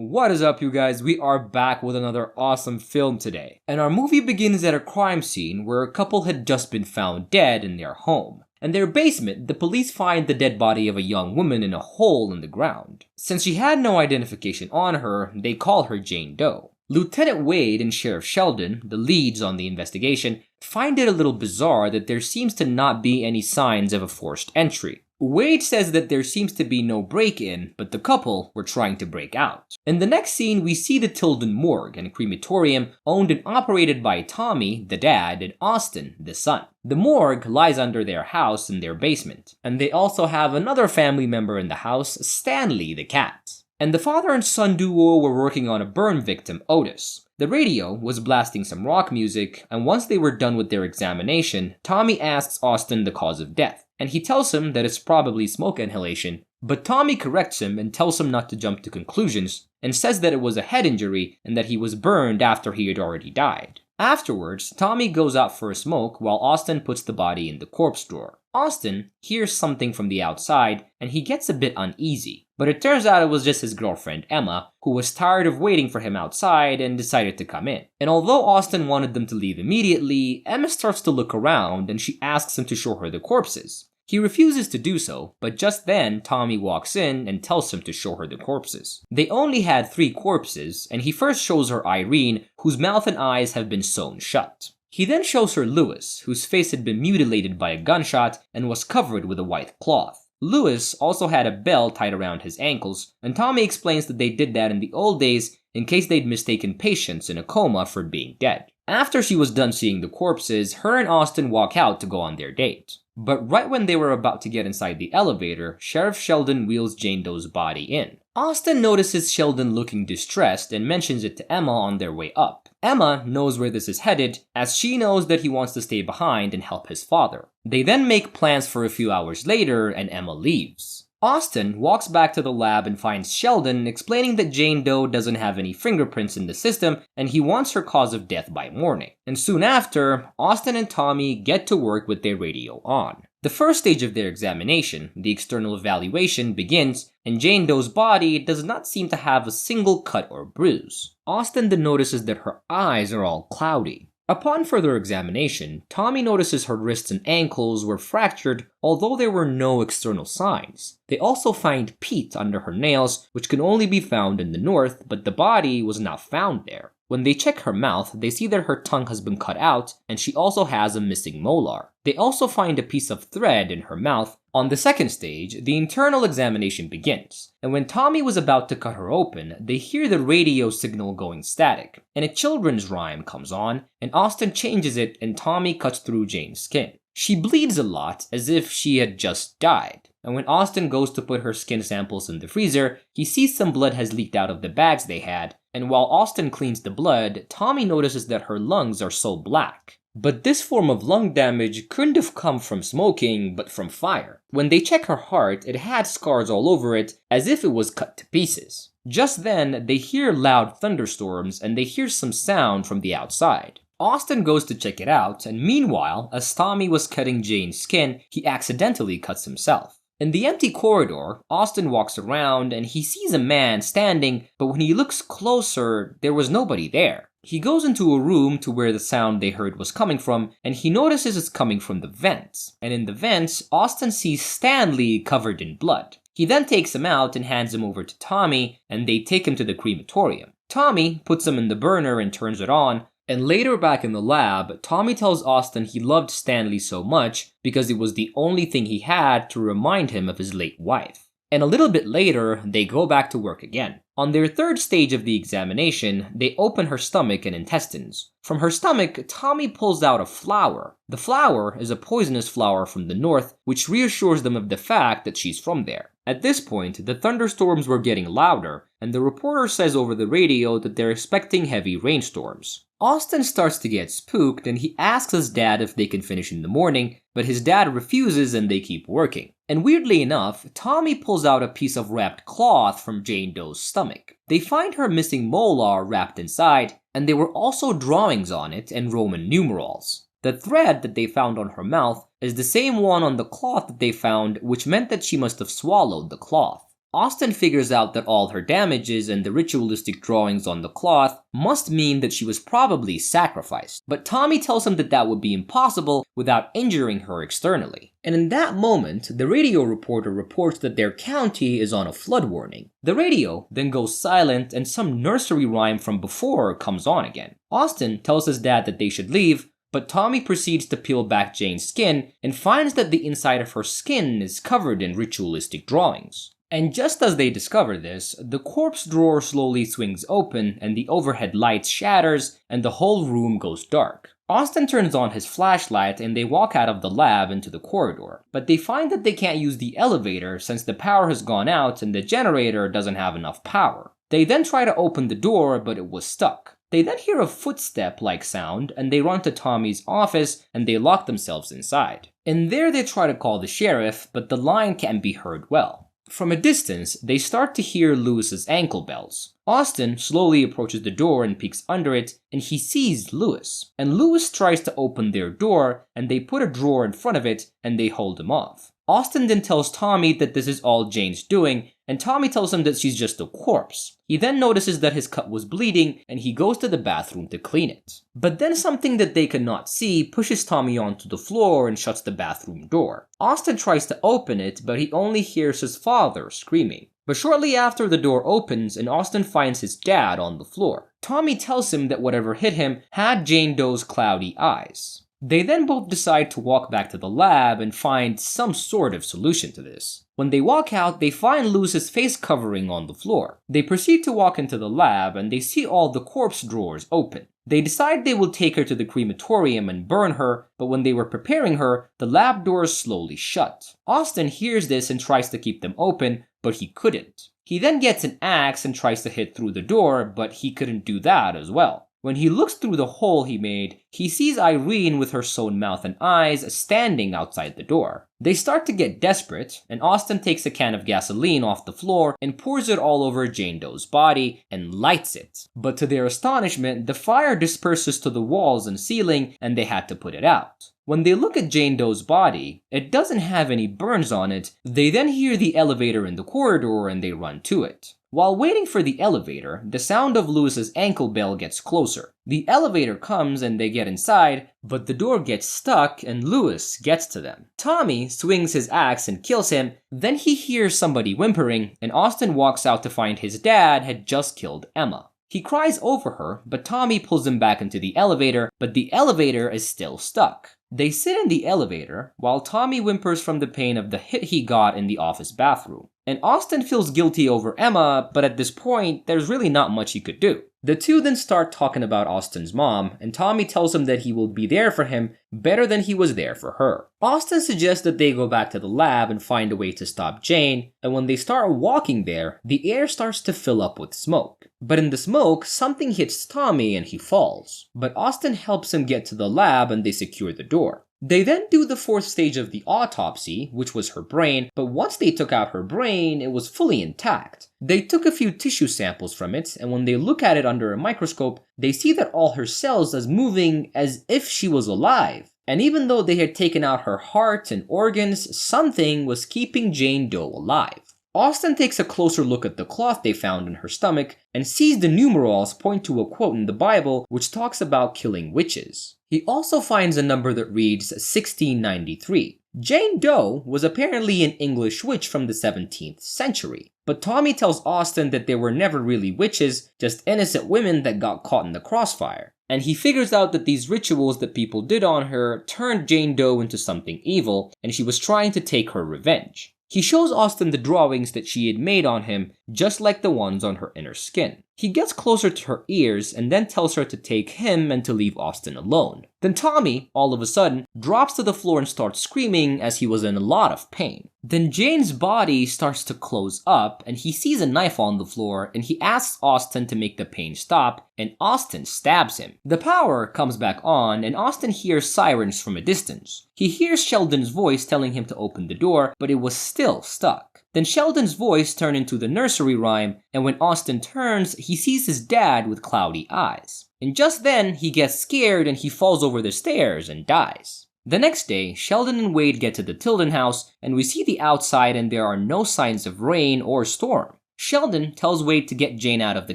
What is up, you guys? We are back with another awesome film today. And our movie begins at a crime scene where a couple had just been found dead in their home. In their basement, the police find the dead body of a young woman in a hole in the ground. Since she had no identification on her, they call her Jane Doe. Lieutenant Wade and Sheriff Sheldon, the leads on the investigation, find it a little bizarre that there seems to not be any signs of a forced entry. Wade says that there seems to be no break-in, but the couple were trying to break out. In the next scene, we see the Tilden morgue and crematorium owned and operated by Tommy, the dad, and Austin, the son. The morgue lies under their house in their basement, and they also have another family member in the house, Stanley the cat. And the father and son duo were working on a burn victim, Otis. The radio was blasting some rock music, and once they were done with their examination, Tommy asks Austin the cause of death, and he tells him that it's probably smoke inhalation, but Tommy corrects him and tells him not to jump to conclusions, and says that it was a head injury and that he was burned after he had already died. Afterwards, Tommy goes out for a smoke while Austin puts the body in the corpse drawer. Austin hears something from the outside, and he gets a bit uneasy. But it turns out it was just his girlfriend, Emma, who was tired of waiting for him outside and decided to come in. And although Austin wanted them to leave immediately, Emma starts to look around and she asks him to show her the corpses. He refuses to do so, but just then Tommy walks in and tells him to show her the corpses. They only had 3 corpses, and he first shows her Irene, whose mouth and eyes have been sewn shut. He then shows her Lewis, whose face had been mutilated by a gunshot and was covered with a white cloth. Lewis also had a bell tied around his ankles, and Tommy explains that they did that in the old days in case they'd mistaken patients in a coma for being dead. After she was done seeing the corpses, her and Austin walk out to go on their date. But right when they were about to get inside the elevator, Sheriff Sheldon wheels Jane Doe's body in. Austin notices Sheldon looking distressed and mentions it to Emma on their way up. Emma knows where this is headed, as she knows that he wants to stay behind and help his father. They then make plans for a few hours later, and Emma leaves. Austin walks back to the lab and finds Sheldon explaining that Jane Doe doesn't have any fingerprints in the system and he wants her cause of death by morning. And soon after, Austin and Tommy get to work with their radio on. The first stage of their examination, the external evaluation, begins, and Jane Doe's body does not seem to have a single cut or bruise. Austin then notices that her eyes are all cloudy. Upon further examination, Tommy notices her wrists and ankles were fractured, although there were no external signs. They also find peat under her nails, which can only be found in the north, but the body was not found there. When they check her mouth, they see that her tongue has been cut out, and she also has a missing molar. They also find a piece of thread in her mouth. On the second stage, the internal examination begins, and when Tommy was about to cut her open, they hear the radio signal going static, and a children's rhyme comes on, and Austin changes it and Tommy cuts through Jane's skin. She bleeds a lot, as if she had just died. And when Austin goes to put her skin samples in the freezer, he sees some blood has leaked out of the bags they had, and while Austin cleans the blood, Tommy notices that her lungs are so black. But this form of lung damage couldn't have come from smoking, but from fire. When they check her heart, it had scars all over it, as if it was cut to pieces. Just then, they hear loud thunderstorms, and they hear some sound from the outside. Austin goes to check it out, and meanwhile, as Tommy was cutting Jane's skin, he accidentally cuts himself. In the empty corridor, Austin walks around and he sees a man standing, but when he looks closer, there was nobody there. He goes into a room to where the sound they heard was coming from, and he notices it's coming from the vents. And in the vents, Austin sees Stanley covered in blood. He then takes him out and hands him over to Tommy, and they take him to the crematorium. Tommy puts him in the burner and turns it on, and later back in the lab, Tommy tells Austin he loved Stanley so much because it was the only thing he had to remind him of his late wife. And a little bit later, they go back to work again. On their third stage of the examination, they open her stomach and intestines. From her stomach, Tommy pulls out a flower. The flower is a poisonous flower from the north, which reassures them of the fact that she's from there. At this point, the thunderstorms were getting louder, and the reporter says over the radio that they're expecting heavy rainstorms. Austin starts to get spooked and he asks his dad if they can finish in the morning, but his dad refuses and they keep working. And weirdly enough, Tommy pulls out a piece of wrapped cloth from Jane Doe's stomach. They find her missing molar wrapped inside, and there were also drawings on it and Roman numerals. The thread that they found on her mouth is the same one on the cloth that they found, which meant that she must have swallowed the cloth. Austin figures out that all her damages and the ritualistic drawings on the cloth must mean that she was probably sacrificed, but Tommy tells him that that would be impossible without injuring her externally. And in that moment, the radio reporter reports that their county is on a flood warning. The radio then goes silent and some nursery rhyme from before comes on again. Austin tells his dad that they should leave, but Tommy proceeds to peel back Jane's skin and finds that the inside of her skin is covered in ritualistic drawings. And just as they discover this, the corpse drawer slowly swings open and the overhead light shatters and the whole room goes dark. Austin turns on his flashlight and they walk out of the lab into the corridor, but they find that they can't use the elevator since the power has gone out and the generator doesn't have enough power. They then try to open the door, but it was stuck. They then hear a footstep-like sound and they run to Tommy's office and they lock themselves inside. In there they try to call the sheriff, but the line can't be heard well. From a distance, they start to hear Lewis's ankle bells. Austin slowly approaches the door and peeks under it, and he sees Lewis. And Lewis tries to open their door, and they put a drawer in front of it, and they hold him off. Austin then tells Tommy that this is all Jane's doing, and Tommy tells him that she's just a corpse. He then notices that his cut was bleeding, and he goes to the bathroom to clean it. But then something that they cannot see pushes Tommy onto the floor and shuts the bathroom door. Austin tries to open it, but he only hears his father screaming. But shortly after, the door opens and Austin finds his dad on the floor. Tommy tells him that whatever hit him had Jane Doe's cloudy eyes. They then both decide to walk back to the lab and find some sort of solution to this. When they walk out, they find Lewis's face covering on the floor. They proceed to walk into the lab and they see all the corpse drawers open. They decide they will take her to the crematorium and burn her, but when they were preparing her, the lab doors slowly shut. Austin hears this and tries to keep them open, but he couldn't. He then gets an axe and tries to hit through the door, but he couldn't do that as well. When he looks through the hole he made, he sees Irene with her sewn mouth and eyes standing outside the door. They start to get desperate, and Austin takes a can of gasoline off the floor and pours it all over Jane Doe's body and lights it. But to their astonishment, the fire disperses to the walls and ceiling and they had to put it out. When they look at Jane Doe's body, it doesn't have any burns on it. They then hear the elevator in the corridor and they run to it. While waiting for the elevator, the sound of Lewis's ankle bell gets closer. The elevator comes and they get inside, but the door gets stuck and Lewis gets to them. Tommy swings his axe and kills him, then he hears somebody whimpering, and Austin walks out to find his dad had just killed Emma. He cries over her, but Tommy pulls him back into the elevator, but the elevator is still stuck. They sit in the elevator, while Tommy whimpers from the pain of the hit he got in the office bathroom. And Austin feels guilty over Emma, but at this point, there's really not much he could do. The two then start talking about Austin's mom, and Tommy tells him that he will be there for him better than he was there for her. Austin suggests that they go back to the lab and find a way to stop Jane, and when they start walking there, the air starts to fill up with smoke. But in the smoke, something hits Tommy and he falls. But Austin helps him get to the lab and they secure the door. They then do the fourth stage of the autopsy, which was her brain, but once they took out her brain, it was fully intact. They took a few tissue samples from it, and when they look at it under a microscope, they see that all her cells are moving as if she was alive. And even though they had taken out her heart and organs, something was keeping Jane Doe alive. Austin takes a closer look at the cloth they found in her stomach and sees the numerals point to a quote in the Bible which talks about killing witches. He also finds a number that reads 1693. Jane Doe was apparently an English witch from the 17th century, but Tommy tells Austin that they were never really witches, just innocent women that got caught in the crossfire. And he figures out that these rituals that people did on her turned Jane Doe into something evil, and she was trying to take her revenge. He shows Austin the drawings that she had made on him, just like the ones on her inner skin. He gets closer to her ears and then tells her to take him and to leave Austin alone. Then Tommy, all of a sudden, drops to the floor and starts screaming as he was in a lot of pain. Then Jane's body starts to close up and he sees a knife on the floor and he asks Austin to make the pain stop and Austin stabs him. The power comes back on and Austin hears sirens from a distance. He hears Sheldon's voice telling him to open the door, but it was still stuck. Then Sheldon's voice turned into the nursery rhyme, and when Austin turns, he sees his dad with cloudy eyes. And just then, he gets scared and he falls over the stairs and dies. The next day, Sheldon and Wade get to the Tilden house, and we see the outside and there are no signs of rain or storm. Sheldon tells Wade to get Jane out of the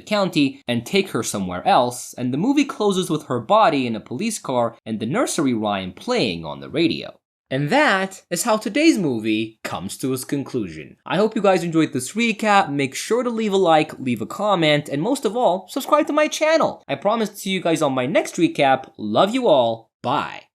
county and take her somewhere else, and the movie closes with her body in a police car and the nursery rhyme playing on the radio. And that is how today's movie comes to its conclusion. I hope you guys enjoyed this recap. Make sure to leave a like, leave a comment, and most of all, subscribe to my channel. I promise to see you guys on my next recap. Love you all. Bye.